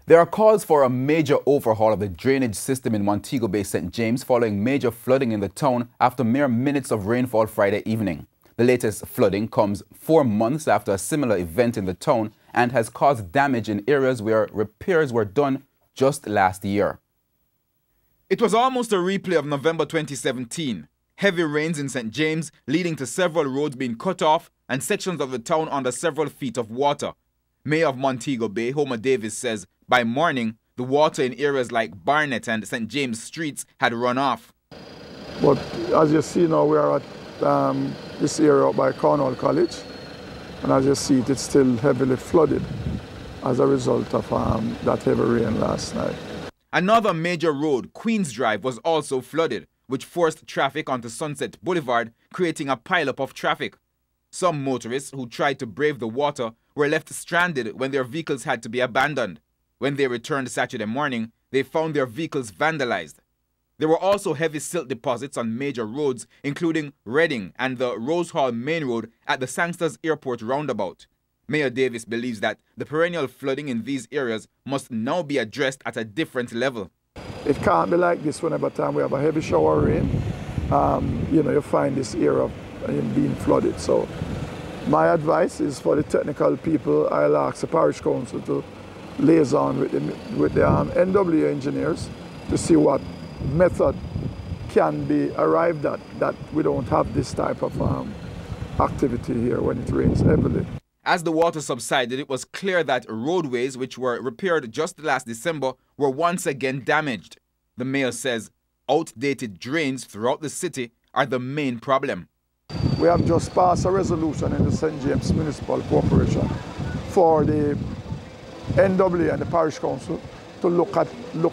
There are calls for a major overhaul of the drainage system in Montego Bay, St. James, following major flooding in the town after mere minutes of rainfall Friday evening. The latest flooding comes 4 months after a similar event in the town and has caused damage in areas where repairs were done just last year. It was almost a replay of November 2017. Heavy rains in St. James leading to several roads being cut off and sections of the town under several feet of water. Mayor of Montego Bay, Homer Davis, says by morning, the water in areas like Barnett and St. James streets had run off. But as you see now, we are at this area up by Cornwall College. And as you see, it's still heavily flooded as a result of that heavy rain last night. Another major road, Queens Drive, was also flooded, which forced traffic onto Sunset Boulevard, creating a pileup of traffic. Some motorists who tried to brave the water were left stranded when their vehicles had to be abandoned. When they returned Saturday morning, they found their vehicles vandalized. There were also heavy silt deposits on major roads, including Reading and the Rose Hall Main Road at the Sangsters Airport roundabout. Mayor Davis believes that the perennial flooding in these areas must now be addressed at a different level. It can't be like this whenever time we have a heavy shower rain. You find this area being flooded. So my advice is for the technical people, I'll ask the parish council to liaison with the NWA engineers to see what method can be arrived at that we don't have this type of activity here when it rains heavily. As the water subsided, it was clear that roadways which were repaired just last December were once again damaged. The mayor says outdated drains throughout the city are the main problem. We have just passed a resolution in the St. James Municipal Corporation for the NWA and the parish council to look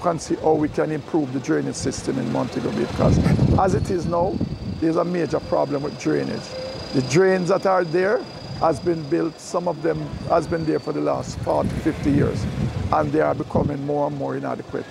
and see how we can improve the drainage system in Montego Bay, because as it is now, there's a major problem with drainage. The drains that are there has been built, some of them has been there for the last 40, 50 years, and they are becoming more and more inadequate.